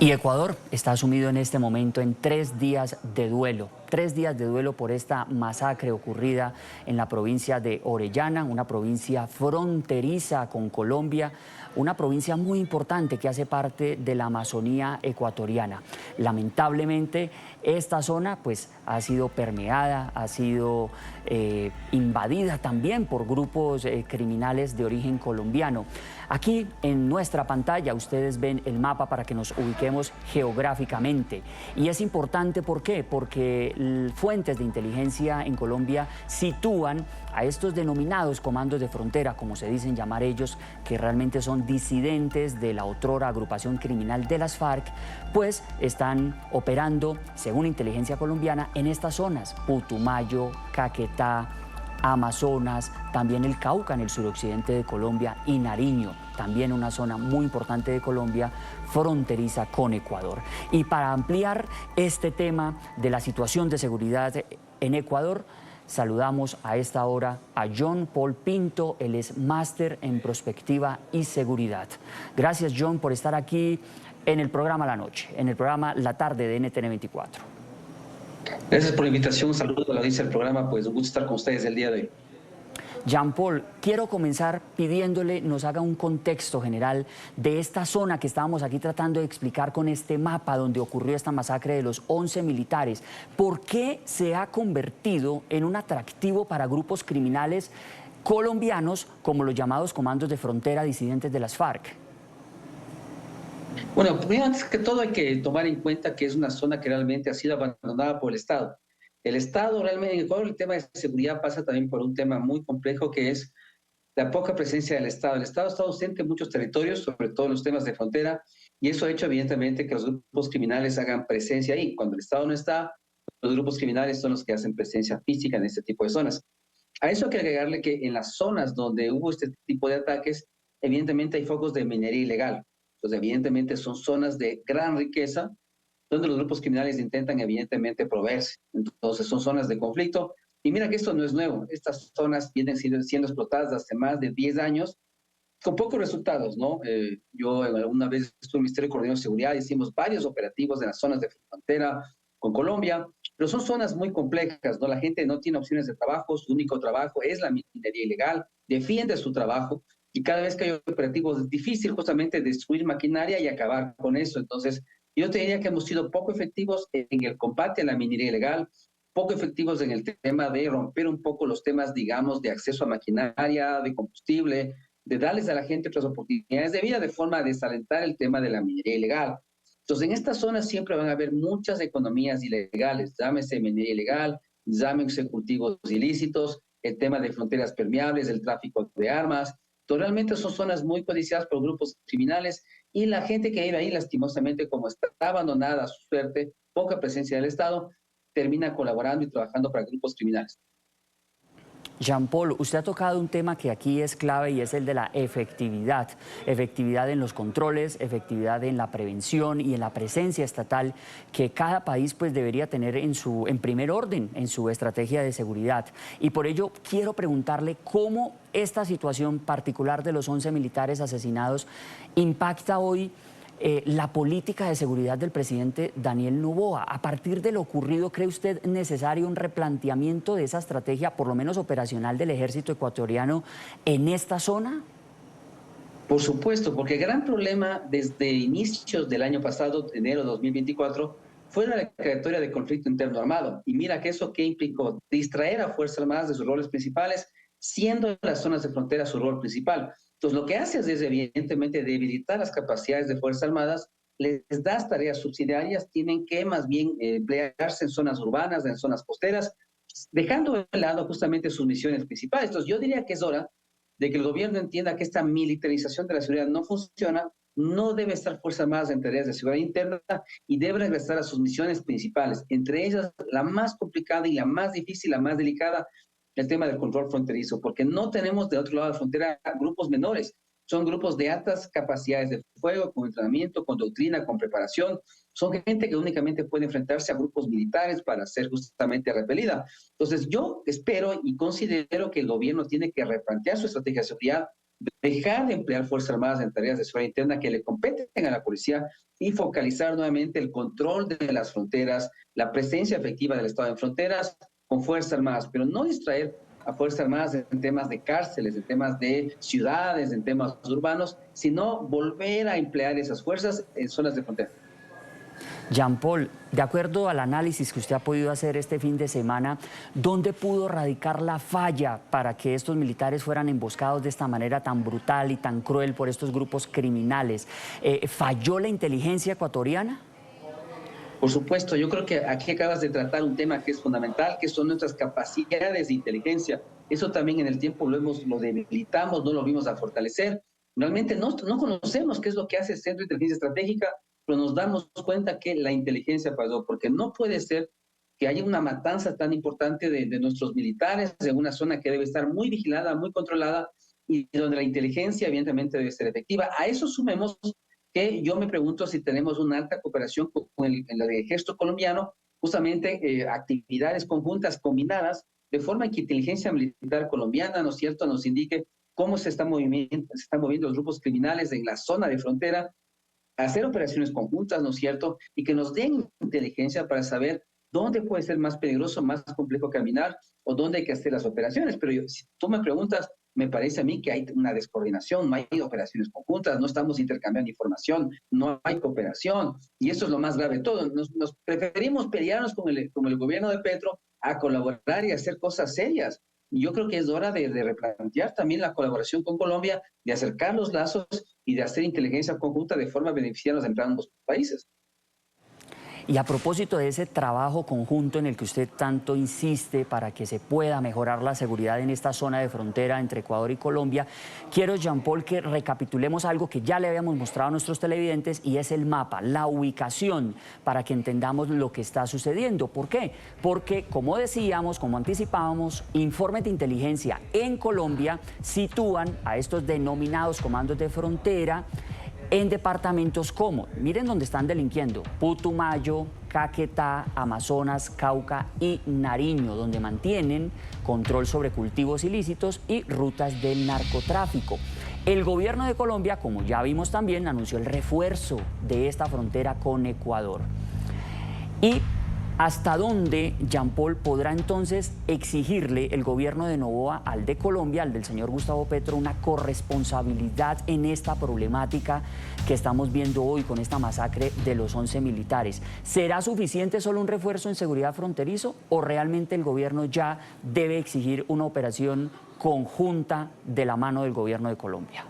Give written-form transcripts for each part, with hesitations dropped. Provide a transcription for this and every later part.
Y Ecuador está sumido en este momento en 3 días de duelo. 3 días de duelo por esta masacre ocurrida en la provincia de Orellana, una provincia fronteriza con Colombia, una provincia muy importante que hace parte de la Amazonía ecuatoriana. Lamentablemente, esta zona pues ha sido permeada, ha sido invadida también por grupos criminales de origen colombiano. Aquí en nuestra pantalla ustedes ven el mapa para que nos ubiquemos geográficamente. Y es importante, ¿por qué? Porque fuentes de inteligencia en Colombia sitúan a estos denominados comandos de frontera, como se dicen llamar ellos, que realmente son disidentes de la otrora agrupación criminal de las FARC, pues están operando, según inteligencia colombiana, en estas zonas: Putumayo, Caquetá, Amazonas, también el Cauca en el suroccidente de Colombia y Nariño, también una zona muy importante de Colombia, fronteriza con Ecuador. Y para ampliar este tema de la situación de seguridad en Ecuador, saludamos a esta hora a John Paul Pinto. Él es máster en prospectiva y seguridad. Gracias, John, por estar aquí en el programa La Noche, en el programa La Tarde de NTN 24. Gracias por la invitación, un saludo a la audiencia del programa, pues un gusto estar con ustedes el día de hoy. Jean Paul, quiero comenzar pidiéndole nos haga un contexto general de esta zona que estábamos aquí tratando de explicar con este mapa donde ocurrió esta masacre de los 11 militares. ¿Por qué se ha convertido en un atractivo para grupos criminales colombianos como los llamados comandos de frontera disidentes de las FARC? Bueno, primero, antes que todo hay que tomar en cuenta que es una zona que realmente ha sido abandonada por el Estado. El Estado realmente, en Ecuador, el tema de seguridad pasa también por un tema muy complejo que es la poca presencia del Estado. El Estado está ausente en muchos territorios, sobre todo en los temas de frontera, y eso ha hecho evidentemente que los grupos criminales hagan presencia ahí. Cuando el Estado no está, los grupos criminales son los que hacen presencia física en este tipo de zonas. A eso hay que agregarle que en las zonas donde hubo este tipo de ataques, evidentemente hay focos de minería ilegal. Entonces, evidentemente son zonas de gran riqueza donde los grupos criminales intentan evidentemente proveerse. Entonces, son zonas de conflicto. Y mira que esto no es nuevo. Estas zonas vienen siendo explotadas hace más de 10 años con pocos resultados, ¿no? Yo alguna vez estuve en el Ministerio de Coordinación de Seguridad, hicimos varios operativos en las zonas de frontera con Colombia, pero son zonas muy complejas, ¿no? La gente no tiene opciones de trabajo, su único trabajo es la minería ilegal, defiende su trabajo, y cada vez que hay operativos es difícil justamente destruir maquinaria y acabar con eso. Entonces, yo te diría que hemos sido poco efectivos en el combate a la minería ilegal, poco efectivos en el tema de romper un poco los temas, digamos, de acceso a maquinaria, de combustible, de darles a la gente otras oportunidades de vida de forma a desalentar el tema de la minería ilegal. Entonces, en estas zonas siempre van a haber muchas economías ilegales, llámese minería ilegal, llámese cultivos ilícitos, el tema de fronteras permeables, el tráfico de armas. Entonces, realmente son zonas muy codiciadas por grupos criminales y la gente que vive ahí, lastimosamente, como está abandonada a su suerte, poca presencia del Estado, termina colaborando y trabajando para grupos criminales. Jean Paul, usted ha tocado un tema que aquí es clave y es el de la efectividad. Efectividad en los controles, efectividad en la prevención y en la presencia estatal que cada país pues debería tener en primer orden en su estrategia de seguridad. Y por ello quiero preguntarle cómo esta situación particular de los 11 militares asesinados impacta hoy la política de seguridad del presidente Daniel Noboa. A partir de lo ocurrido, ¿cree usted necesario un replanteamiento de esa estrategia, por lo menos operacional, del ejército ecuatoriano en esta zona? Por supuesto, porque el gran problema desde inicios del año pasado, enero de 2024, fue la declaratoria de conflicto interno armado. Y mira que eso que implicó distraer a Fuerzas Armadas de sus roles principales, siendo las zonas de frontera su rol principal. Entonces, lo que hace es evidentemente debilitar las capacidades de Fuerzas Armadas, les das tareas subsidiarias, tienen que más bien emplearse en zonas urbanas, en zonas costeras, dejando de lado justamente sus misiones principales. Entonces, yo diría que es hora de que el gobierno entienda que esta militarización de la seguridad no funciona, no debe estar Fuerzas Armadas en tareas de seguridad interna y debe regresar a sus misiones principales, entre ellas la más complicada y la más difícil, la más delicada, el tema del control fronterizo, porque no tenemos de otro lado de la frontera grupos menores, son grupos de altas capacidades de fuego, con entrenamiento, con doctrina, con preparación, son gente que únicamente puede enfrentarse a grupos militares para ser justamente repelida. Entonces yo espero y considero que el gobierno tiene que replantear su estrategia de seguridad, dejar de emplear Fuerzas Armadas en tareas de seguridad interna que le competen a la policía y focalizar nuevamente el control de las fronteras, la presencia efectiva del Estado en fronteras con Fuerzas Armadas, pero no distraer a Fuerzas Armadas en temas de cárceles, en temas de ciudades, en temas urbanos, sino volver a emplear esas fuerzas en zonas de frontera. Jean Paul, de acuerdo al análisis que usted ha podido hacer este fin de semana, ¿dónde pudo radicar la falla para que estos militares fueran emboscados de esta manera tan brutal y tan cruel por estos grupos criminales? ¿Falló la inteligencia ecuatoriana? Por supuesto, yo creo que aquí acabas de tratar un tema que es fundamental, que son nuestras capacidades de inteligencia. Eso también en el tiempo lo debilitamos, no lo vimos a fortalecer. Realmente no conocemos qué es lo que hace el Centro de Inteligencia Estratégica, pero nos damos cuenta que la inteligencia pasó, porque no puede ser que haya una matanza tan importante de nuestros militares en una zona que debe estar muy vigilada, muy controlada, y donde la inteligencia evidentemente debe ser efectiva. A eso sumemos que yo me pregunto si tenemos una alta cooperación con el ejército colombiano, justamente actividades conjuntas combinadas, de forma que inteligencia militar colombiana, ¿no es cierto?, nos indique cómo se están moviendo los grupos criminales en la zona de frontera, hacer operaciones conjuntas, ¿no es cierto?, y que nos den inteligencia para saber dónde puede ser más peligroso, más complejo caminar o dónde hay que hacer las operaciones. Pero si tú me preguntas, me parece a mí que hay una descoordinación, no hay operaciones conjuntas, no estamos intercambiando información, no hay cooperación, y eso es lo más grave de todo. Nos preferimos pelearnos con el gobierno de Petro a colaborar y hacer cosas serias. Y yo creo que es hora de replantear también la colaboración con Colombia, de acercar los lazos y de hacer inteligencia conjunta de forma a beneficiarnos entre ambos países. Y a propósito de ese trabajo conjunto en el que usted tanto insiste para que se pueda mejorar la seguridad en esta zona de frontera entre Ecuador y Colombia, quiero, Jean Paul, que recapitulemos algo que ya le habíamos mostrado a nuestros televidentes y es el mapa, la ubicación, para que entendamos lo que está sucediendo. ¿Por qué? Porque, como decíamos, como anticipábamos, informes de inteligencia en Colombia sitúan a estos denominados comandos de frontera en departamentos como, miren dónde están delinquiendo, Putumayo, Caquetá, Amazonas, Cauca y Nariño, donde mantienen control sobre cultivos ilícitos y rutas del narcotráfico. El gobierno de Colombia, como ya vimos también, anunció el refuerzo de esta frontera con Ecuador. Y ¿hasta dónde, Jean Paul, podrá entonces exigirle el gobierno de Noboa al de Colombia, al del señor Gustavo Petro, una corresponsabilidad en esta problemática que estamos viendo hoy con esta masacre de los 11 militares? ¿Será suficiente solo un refuerzo en seguridad fronterizo o realmente el gobierno ya debe exigir una operación conjunta de la mano del gobierno de Colombia?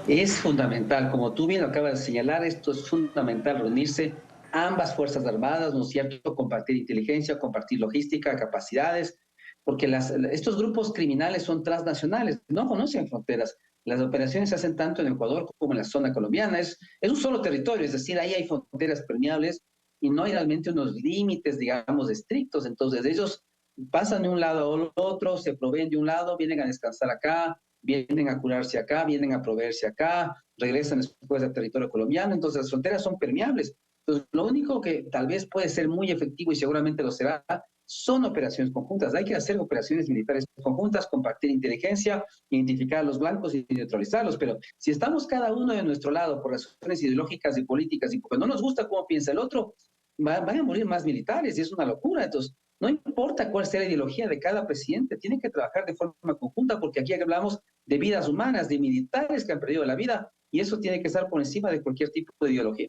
Es fundamental, como tú bien lo acabas de señalar, esto es fundamental, reunirse ambas Fuerzas Armadas, ¿no es cierto?, compartir inteligencia, compartir logística, capacidades, porque estos grupos criminales son transnacionales, no conocen fronteras. Las operaciones se hacen tanto en Ecuador como en la zona colombiana. Es un solo territorio, es decir, ahí hay fronteras permeables y no hay realmente unos límites, digamos, estrictos. Entonces ellos pasan de un lado al otro, se proveen de un lado, vienen a descansar acá, vienen a curarse acá, vienen a proveerse acá, regresan después al territorio colombiano. Entonces las fronteras son permeables. Entonces, lo único que tal vez puede ser muy efectivo y seguramente lo será, son operaciones conjuntas. Hay que hacer operaciones militares conjuntas, compartir inteligencia, identificar a los blancos y neutralizarlos. Pero si estamos cada uno de nuestro lado por razones ideológicas y políticas y porque no nos gusta cómo piensa el otro, van a morir más militares y es una locura. Entonces, no importa cuál sea la ideología de cada presidente, tienen que trabajar de forma conjunta porque aquí hablamos de vidas humanas, de militares que han perdido la vida y eso tiene que estar por encima de cualquier tipo de ideología.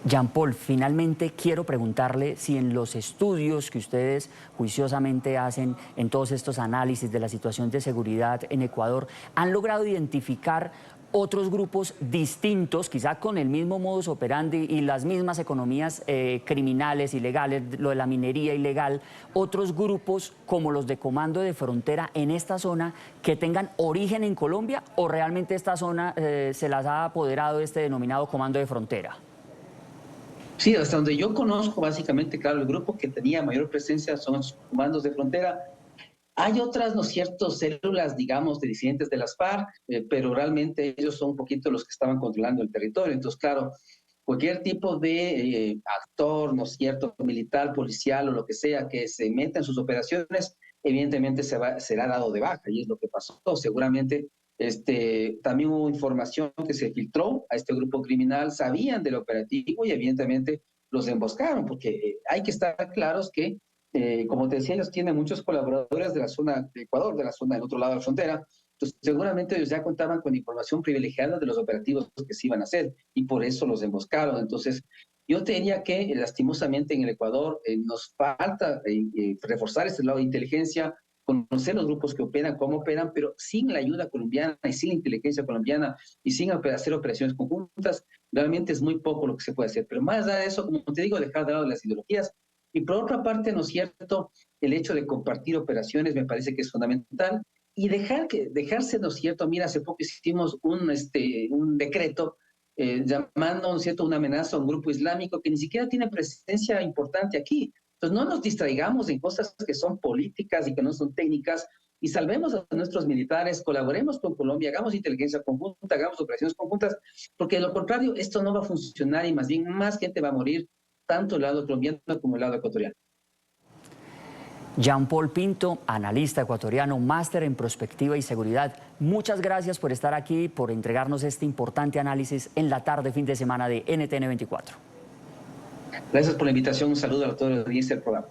Jean Paul, finalmente quiero preguntarle si en los estudios que ustedes juiciosamente hacen, en todos estos análisis de la situación de seguridad en Ecuador, han logrado identificar otros grupos distintos, quizá con el mismo modus operandi y las mismas economías criminales, ilegales, lo de la minería ilegal, otros grupos como los de Comando de Frontera en esta zona que tengan origen en Colombia o realmente esta zona se las ha apoderado este denominado Comando de Frontera? Sí, hasta donde yo conozco, básicamente, claro, el grupo que tenía mayor presencia son los comandos de frontera. Hay otras, ¿no es cierto?, células, digamos, de disidentes de las FARC, pero realmente ellos son un poquito los que estaban controlando el territorio. Entonces, claro, cualquier tipo de actor, ¿no es cierto?, militar, policial o lo que sea, que se meta en sus operaciones, evidentemente será dado de baja, y es lo que pasó. Seguramente también hubo información que se filtró a este grupo criminal, sabían del operativo y evidentemente los emboscaron, porque hay que estar claros que, como te decía, ellos tienen muchos colaboradores de la zona de Ecuador, de la zona del otro lado de la frontera. Entonces, seguramente ellos ya contaban con información privilegiada de los operativos que se iban a hacer y por eso los emboscaron. Entonces, yo te diría que lastimosamente en el Ecuador nos falta reforzar este lado de inteligencia, conocer los grupos que operan, cómo operan, pero sin la ayuda colombiana y sin la inteligencia colombiana y sin hacer operaciones conjuntas, realmente es muy poco lo que se puede hacer. Pero más allá de eso, como te digo, dejar de lado las ideologías. Y por otra parte, ¿no es cierto? El hecho de compartir operaciones me parece que es fundamental y dejarse, ¿no es cierto? Mira, hace poco hicimos un decreto llamando, ¿no es cierto?, una amenaza a un grupo islámico que ni siquiera tiene presencia importante aquí. Entonces, no nos distraigamos en cosas que son políticas y que no son técnicas y salvemos a nuestros militares, colaboremos con Colombia, hagamos inteligencia conjunta, hagamos operaciones conjuntas, porque de lo contrario, esto no va a funcionar y más bien más gente va a morir, tanto el lado colombiano como el lado ecuatoriano. Jean Paul Pinto, analista ecuatoriano, máster en prospectiva y seguridad. Muchas gracias por estar aquí, por entregarnos este importante análisis en la tarde, fin de semana de NTN 24. Gracias por la invitación. Un saludo a todos los días del programa.